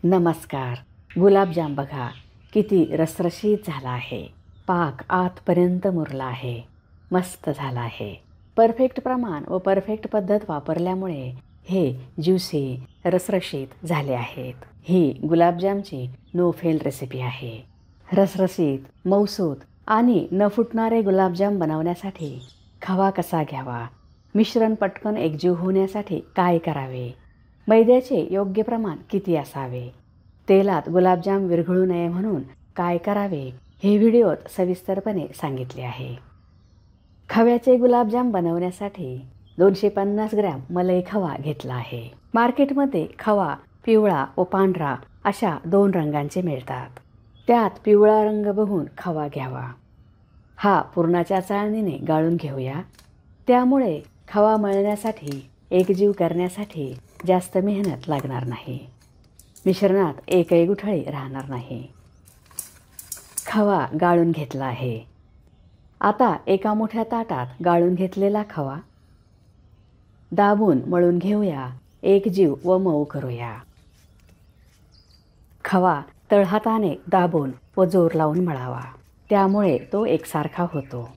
नमस्कार. गुलाबजाम बघा किती रसरशीत झाला आहे. पाक आतपर्यंत मुरला आहे. मस्त झाला आहे. परफेक्ट प्रमाण व परफेक्ट पद्धत वापरल्यामुळे हे ज्युसी रसरशीत झाले आहेत. ही गुलाबजामची नो फेल रेसिपी आहे. रसरशीत, मऊसूत आणि न फुटणारे गुलाबजाम बनवण्यासाठी खवा कसा घ्यावा, मिश्रण पटकन एकजीव होण्यासाठी काय करावे, मैद्याचे योग्य प्रमाण किती असावे, तेलात गुलाबजाम विरघळू नये म्हणून काय करावे हे व्हिडिओत सविस्तरपणे सांगितले आहे. खव्याचे गुलाबजाम बनवण्यासाठी 250 ग्रॅम मलई खवा घेतला आहे. मार्केटमध्ये खवा पिवळा व पांढरा अशा 2 रंगांचे मिळतात. त्यात पिवळा रंग बघून खवा घ्यावा. हा पुरणाच्या चाळणीने गाळून घेऊया. त्यामुळे खवा मळण्यासाठी एकजीव करण्यासाठी जास्त मेहनत लागणार नाही. मिश्रणात एकही गुठळी राहणार नाही. खवा गाळून घेतला आहे. आता एका मोठ्या ताटात गाळून घेतलेला खवा दाबून मळून घेऊया. एकजीव व मऊ करूया. खवा तळहाताने दाबून व जोर लावून मळावा. त्यामुळे तो एकसारखा होतो.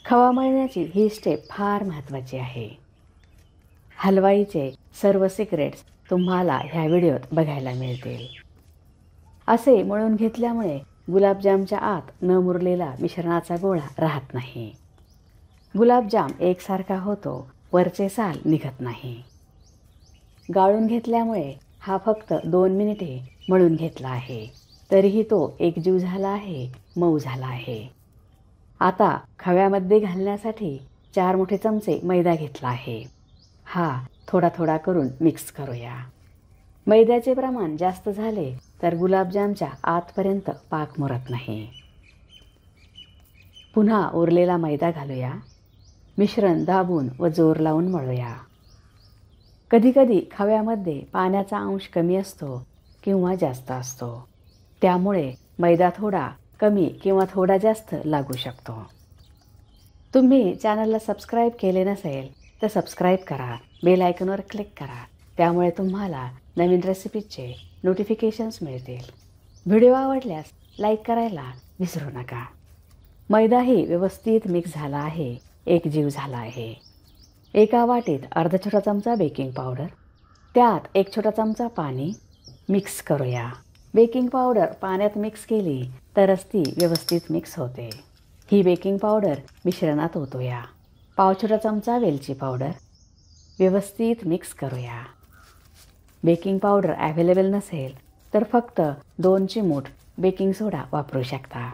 खवा मळण्याची ही स्टेप फार महत्त्वाची आहे. हलवाईचे सर्व सिक्रेट्स तुम्हाला ह्या व्हिडिओत बघायला मिळतील. असे मळून घेतल्यामुळे गुलाबजामच्या आत न मुरलेला मिश्रणाचा गोळा राहत नाही. गुलाबजाम एकसारखा होतो. वरचे साल निघत नाही. गाळून घेतल्यामुळे हा फक्त 2 मिनिटे मळून घेतला आहे. तरीही तो एकजीव झाला आहे, मऊ झाला आहे. आता खव्यामध्ये घालण्यासाठी 4 मोठे चमचे मैदा घेतला आहे. हा थोडा थोडा करून मिक्स करूया. मैद्याचे प्रमाण जास्त झाले तर गुलाबजामच्या आतपर्यंत पाक मुरत नाही. पुन्हा उरलेला मैदा घालूया. मिश्रण दाबून व जोर लावून मळूया. कधीकधी खव्यामध्ये पाण्याचा अंश कमी असतो किंवा जास्त असतो. त्यामुळे मैदा थोडा कमी किंवा थोडा जास्त लागू शकतो. तुम्ही चॅनलला सबस्क्राईब केले नसेल तर सबस्क्राईब करा. बेल आयकॉनवर क्लिक करा. त्यामुळे तुम्हाला नवीन रेसिपीचे नोटिफिकेशन्स मिळतील. व्हिडिओ आवडल्यास लाईक करायला विसरू नका. मैदाही व्यवस्थित मिक्स झाला आहे, एकजीव झाला आहे. एका वाटीत अर्धा छोटा चमचा बेकिंग पावडर, त्यात 1 छोटा चमचा पाणी मिक्स करूया. बेकिंग पावडर पाण्यात मिक्स केली तरच ती व्यवस्थित मिक्स होते. ही बेकिंग पावडर मिश्रणात ओतूया. पाव छोटा चमचा वेलची पावडर व्यवस्थित मिक्स करूया. बेकिंग पावडर अवेलेबल नसेल तर फक्त 2 चिमूट बेकिंग सोडा वापरू शकता.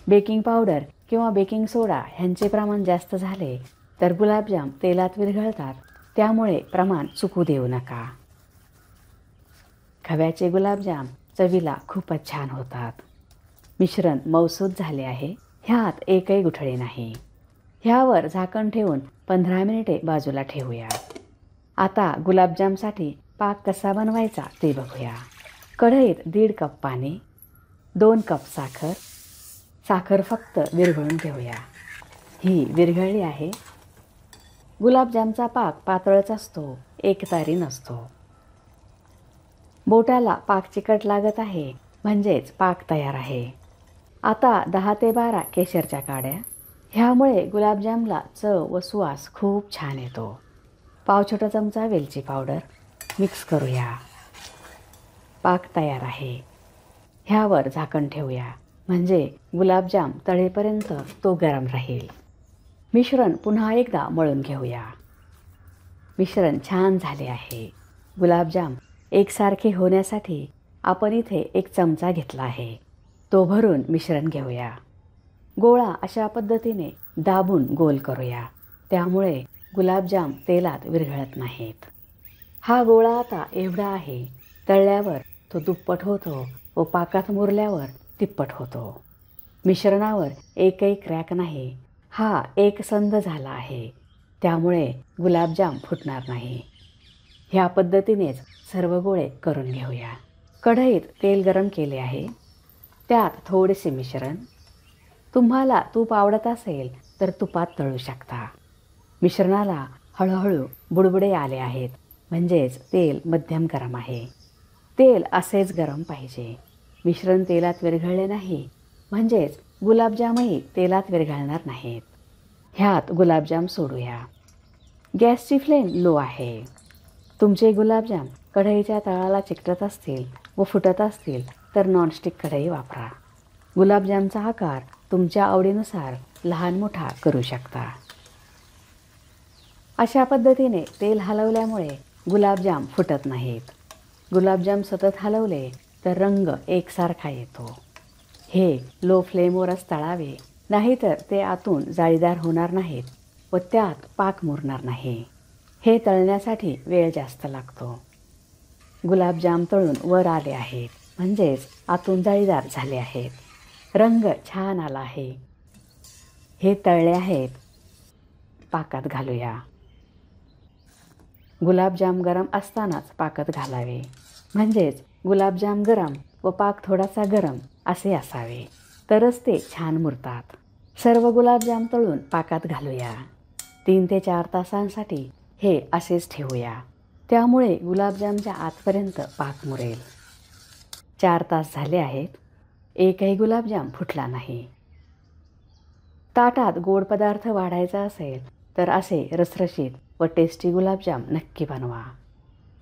बेकिंग पावडर किंवा बेकिंग सोडा ह्यांचे प्रमाण जास्त झाले तर गुलाबजाम तेलात विरघळतात. त्यामुळे प्रमाण चुकू देऊ नका. खव्याचे गुलाबजाम चवीला खूपच छान होतात. मिश्रण मऊसूत झाले आहे. ह्यात एकही गुठळी नाही. ह्यावर झाकण ठेवून 15 मिनिटे बाजूला ठेवूया. आता गुलाबजामसाठी पाक कसा बनवायचा ते बघूया. कढईत 1.5 कप पाणी, 2 कप साखर. साखर फक्त विरघळून घेऊया. ही विरघळली आहे. गुलाबजामचा पाक पातळच असतो, एकतारी नसतो. बोटाला पाक चिकट लागत आहे म्हणजेच पाक तयार आहे. आता 10 ते 12 केशरच्या काड्या. ह्यामुळे गुलाबजामला चव व सुवास खूप छान येतो. पाव छोटा चमचा वेलची पावडर मिक्स करूया. पाक तयार आहे. ह्यावर झाकण ठेवूया म्हणजे गुलाबजाम तळेपर्यंत तो गरम राहील. मिश्रण पुन्हा एकदा मळून घेऊया. मिश्रण छान झाले आहे. गुलाबजाम एकसारखे होण्यासाठी आपण इथे 1 चमचा घेतला आहे. तो भरून मिश्रण घेऊया. गोळा अशा पद्धतीने दाबून गोल करूया. त्यामुळे गुलाबजाम तेलात विरघळत नाहीत. हा गोळा आता एवढा आहे. तळल्यावर तो दुप्पट होतो व पाकात मुरल्यावर तिप्पट होतो. मिश्रणावर एकही क्रॅक नाही. हा एकसंध झाला आहे. त्यामुळे गुलाबजाम फुटणार नाही. ह्या पद्धतीनेच सर्व गोळे करून घेऊया. कढईत तेल गरम केले आहे. त्यात थोडेसे मिश्रण. तुम्हाला तूप आवडत असेल तर तुपात तळू शकता. मिश्रणाला हळूहळू बुडबुडे आले आहेत म्हणजेच तेल मध्यम गरम आहे. तेल असेच गरम पाहिजे. मिश्रण तेलात विरघळले नाही म्हणजेच गुलाबजामही तेलात विरघळणार नाहीत. ह्यात गुलाबजाम सोडूया. गॅसची फ्लेम लो आहे. तुमचे गुलाबजाम कढईच्या तळाला चिकटत असतील व फुटत असतील तर नॉनस्टिक कढई वापरा. गुलाबजामचा आकार तुमच्या आवडीनुसार लहान मोठा करू शकता. अशा पद्धतीने तेल हलवल्यामुळे गुलाबजाम फुटत नाहीत. गुलाबजाम सतत हलवले तर रंग एकसारखा येतो. हे लो फ्लेमवरच तळावे, नाहीतर ते आतून जाळीदार होणार नाहीत व त्यात पाक मुरणार नाही. हे तळण्यासाठी वेळ जास्त लागतो. गुलाबजाम तळून वर आले आहेत म्हणजेच आतून जाळीदार झाले आहेत. रंग छान आला आहे. हे तळले आहेत. पाकात घालूया. गुलाबजाम गरम असतानाच पाकात घालावे, म्हणजेच गुलाबजाम गरम व पाक थोडासा गरम असे असावे, तरच ते छान मुरतात. सर्व गुलाबजाम तळून पाकात घालूया. 3 ते 4 तासांसाठी हे असेच ठेवूया. त्यामुळे गुलाबजामच्या आतपर्यंत पाक मुरेल. 4 तास झाले आहेत. एकही गुलाबजाम फुटला नाही. ताटात गोड पदार्थ वाढायचा असेल तर असे रसरशीत व टेस्टी गुलाबजाम नक्की बनवा.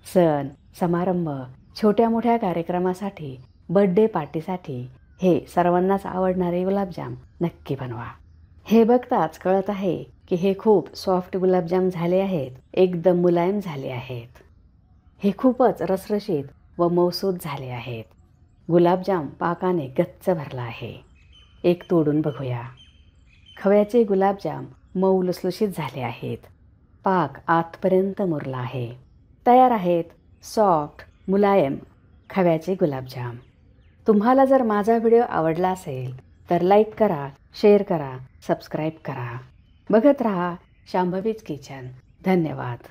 सण, समारंभ, छोट्या मोठ्या कार्यक्रमासाठी, बर्थडे पार्टीसाठी हे सर्वांनाच आवडणारे गुलाबजाम नक्की बनवा. हे बघताच कळत आहे की हे खूप सॉफ्ट गुलाबजाम झाले आहेत. एकदम मुलायम झाले आहेत. हे खूपच रसरशीत व मऊसूत झाले आहेत. गुलाबजाम पाकाने गच्च भरला आहे. एक तोडून बघूया. खव्याचे गुलाबजाम मऊ लुसलुशीत झाले आहेत. पाक आतपर्यंत मुरला आहे. तयार आहेत सॉफ्ट मुलायम खव्याचे गुलाबजाम. तुम्हाला जर माझा व्हिडिओ आवडला असेल तर लाईक करा, शेअर करा, सबस्क्राईब करा. बघत रहा शांभवीज किचन. धन्यवाद.